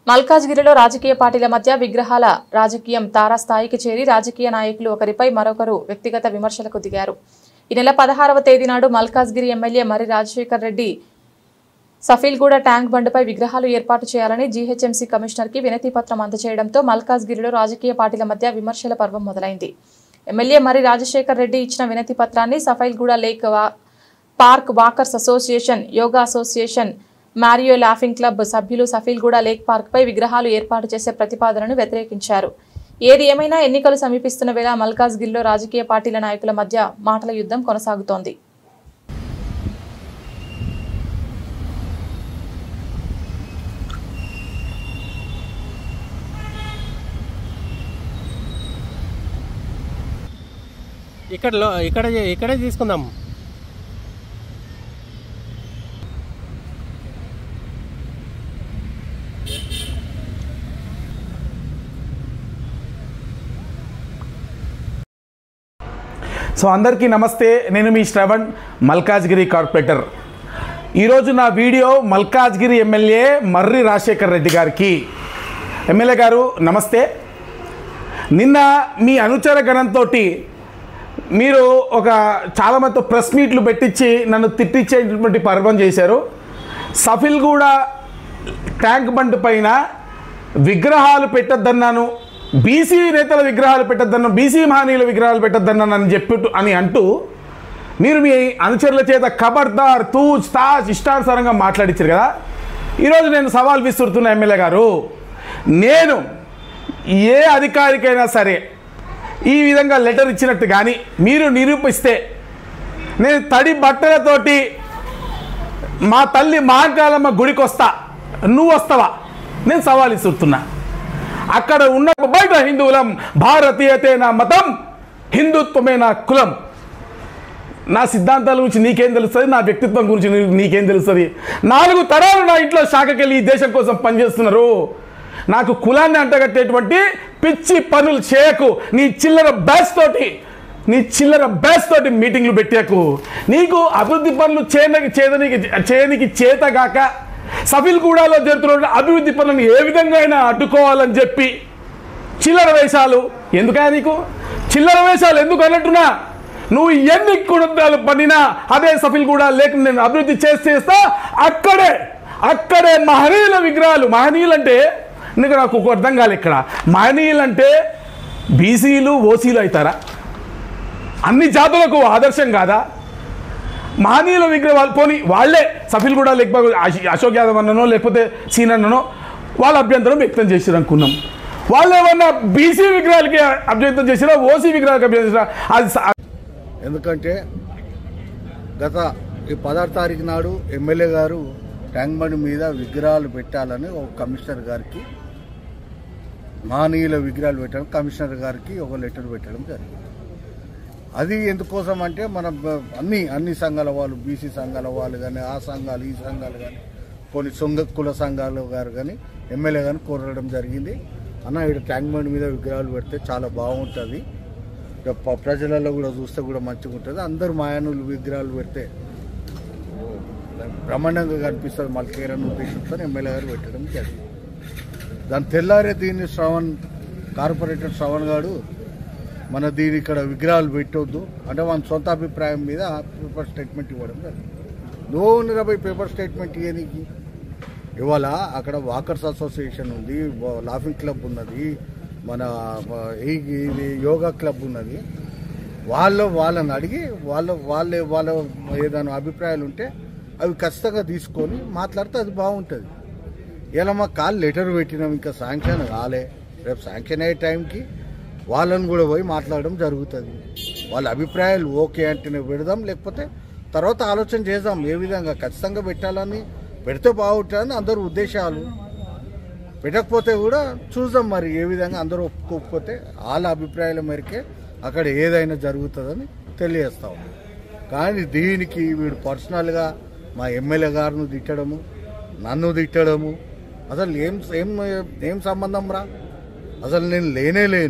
మల్కాజ్గిరిలో రాజకీయ పార్టీల మధ్య విగ్రహాల రాజకీయం తారాస్థాయికి చేరి రాజకీయ నాయకులు ఒకరిపై మరొకరు వ్యక్తిగత విమర్శలకు దిగారు. ఈ నెల 16వ తేదీ నాడు మల్కాజ్గిరి ఎమ్మెల్యే మర్రి రాజశేఖర్ రెడ్డి సఫీల్గూడ ట్యాంక్ బండ్పై విగ్రహాలు ఏర్పాటు చేయాలని జీహెచ్ఎంసీ కమిషనర్కి వినతి పత్రం అందజేయడంతో మల్కాజ్గిరిలో రాజకీయ పార్టీల మధ్య విమర్శల పర్వం మొదలైంది. ఎమ్మెల్యే మర్రి రాజశేఖర్ రెడ్డి ఇచ్చిన వినతి పత్రాన్ని Safilguda lake park walkers association, yoga association, Mario laughing club సభ్యులు సఫీల్గూడ లేక్ పార్క్పై విగ్రహాలు ఏర్పాటు చేసే ప్రతిపాదనను వ్యతిరేకించారు. ఏది ఏమైనా ఎన్నికలు సమీపిస్తున్న వేళ మల్కాజ్గిరిలో రాజకీయ పార్టీల నాయకుల మధ్య మాటల యుద్ధం కొనసాగుతోంది. ఇక్కడే తీసుకుందాం. సో అందరికీ నమస్తే, నేను మీ శ్రవణ్, మల్కాజ్గిరి కార్పొరేటర్. ఈరోజు నా వీడియో మల్కాజ్గిరి ఎమ్మెల్యే మర్రి రాజశేఖర్ రెడ్డి గారికి. ఎమ్మెల్యే గారు నమస్తే. నిన్న మీ అనుచర గణంతో మీరు చాలా మందితో ప్రెస్ మీట్లు పెట్టించి నన్ను తిట్టించేటువంటి పర్వం చేశారు. సఫీల్గూడ ట్యాంక్ బండ్ పైన విగ్రహాలు పెట్టద్దన్నాను, బీసీ నేతల విగ్రహాలు పెట్టద్దన్నాను, బీసీ మహనీయుల విగ్రహాలు పెట్టద్దన్నాను అని అంటూ మీరు మీ అనుచరుల చేత ఖబర్దార్, తూజ్, తాజ్ ఇష్టానుసారంగా మాట్లాడించారు కదా. ఈరోజు నేను సవాల్ విసురుతున్న ఎమ్మెల్యే గారు, నేను ఏ అధికారికైనా సరే ఈ విధంగా లెటర్ ఇచ్చినట్టు కానీ మీరు నిరూపిస్తే నేను తడి బట్టలతోటి మా తల్లి మహాకాలమ్మ గుడికి వస్తా, నువ్వు వస్తావా? నేను సవాల్ ఇస్తున్నా. అక్కడ ఉన్న బయట హిందువులం, భారతీయతే నా మతం, హిందుత్వమే నా కులం. నా సిద్ధాంతాల గురించి నీకేం తెలుస్తుంది? నా వ్యక్తిత్వం గురించి నీకేం తెలుస్తుంది? 4 తరాలు నా ఇంట్లో శాఖకెళ్ళి ఈ దేశం కోసం పనిచేస్తున్నారు. నాకు కులాన్ని అంటగట్టేటువంటి పిచ్చి పనులు చేయకు. నీ చిల్లర బ్యాస్ తోటి మీటింగ్లు పెట్టాకు. నీకు అభివృద్ధి పనులు చేయనికి చేతగాక సఫీల్గూడలో జరుగుతున్న అభివృద్ధి పనులను ఏ విధంగా అయినా అడ్డుకోవాలని చెప్పి చిల్లర వేషాలు ఎందుకా? నీకు చిల్లర వేషాలు ఎందుకు అన్నట్టున్నా? నువ్వు ఎన్ని కుటుంబాలు పడినా అదే సఫీల్గూడ లేక నేను అభివృద్ధి చేస్తా. అక్కడే మహనీయుల విగ్రహాలు. మహనీయులు అంటే నాకు ఒక అర్థం కాలే. ఇక్కడ మహనీయులు అంటే బీసీలు, ఓసీలు అవుతారా? అన్ని జాతులకు ఆదర్శం కాదా మహనీయుల విగ్రహాలు? పోనీ వాళ్ళే సఫీల్గూడ లేకపోతే అశోక్ యాదవ్ అన్ననో లేకపోతే సీనన్ననో వాళ్ళ అభ్యంతరం వ్యక్తం చేసారు అనుకున్నాం. వాళ్ళు ఏమన్నా బీసీ విగ్రహాలకి అభ్యంతరం చేసినా, ఓసీ విగ్రహాలకి అభ్యంతరం చేసినా? అది ఎందుకంటే గత ఈ 16వ తారీఖు నాడు ఎమ్మెల్యే గారు ట్యాంక్ బండ్ మీద విగ్రహాలు పెట్టాలని ఒక కమిషనర్ గారికి, మహనీయుల విగ్రహాలు పెట్టాలని కమిషనర్ గారికి ఒక లెటర్ పెట్టడం జరిగింది. అది ఎందుకోసం అంటే మన అన్ని సంఘాల వాళ్ళు, బీసీ సంఘాల వాళ్ళు కానీ, ఆ సంఘాలు ఈ సంఘాలు కానీ, కొన్ని కుల సంఘాలు గారు కానీ ఎమ్మెల్యే గారిని కోరడం జరిగింది. అన్న ఇక్కడ ట్యాంక్ బండ్ మీద విగ్రహాలు పెడితే చాలా బాగుంటుంది, ప్రజలలో కూడా చూస్తే కూడా మంచిగా ఉంటుంది, అందరూ మాయానులు విగ్రహాలు పెడితే బ్రహ్మాండంగా కనిపిస్తుంది మల్కేరన్న ఉద్దేశంతో ఎమ్మెల్యే గారు పెట్టడం జరిగింది. దాని తెల్లారే దీన్ని కార్పొరేటర్ శ్రవణ్ గారు దీని ఇక్కడ విగ్రహాలు పెట్టొద్దు అంటే మన సొంత అభిప్రాయం మీద పేపర్ స్టేట్మెంట్ ఇవ్వడం జరిగింది. నువ్వు పేపర్ స్టేట్మెంట్ ఇవ్వడానికి ఇవాళ అక్కడ వాకర్స్ అసోసియేషన్ ఉంది, లాఫింగ్ క్లబ్ ఉన్నది, మన యోగా క్లబ్ ఉన్నది. వాళ్ళని అడిగి వాళ్ళ ఏదైనా అభిప్రాయాలు ఉంటే అవి ఖచ్చితంగా తీసుకొని మాట్లాడితే అది బాగుంటుంది. ఇలా మా కాల్ లెటర్ పెట్టినాం, ఇంకా శాంక్షన్ కాలే. రేపు శాంక్షన్ అయ్యే టైంకి వాళ్ళని కూడా పోయి మాట్లాడడం జరుగుతుంది. వాళ్ళ అభిప్రాయాలు ఓకే అంటేనే పెడదాం, లేకపోతే తర్వాత ఆలోచన చేద్దాం ఏ విధంగా ఖచ్చితంగా పెట్టాలని. పెడితే బాగుంటుందని అందరూ ఉద్దేశాలు, పెట్టకపోతే కూడా చూద్దాం మరి ఏ విధంగా. అందరూ ఒప్పుకోకపోతే వాళ్ళ అభిప్రాయాల మేరకే అక్కడ ఏదైనా జరుగుతుందని తెలియజేస్తాం. కానీ దీనికి వీడు పర్సనల్గా మా ఎమ్మెల్యే గారిని తిట్టడము, నన్ను తిట్టడము అసలు ఏం సంబంధం రా? అసలు నేను లేనే లేను.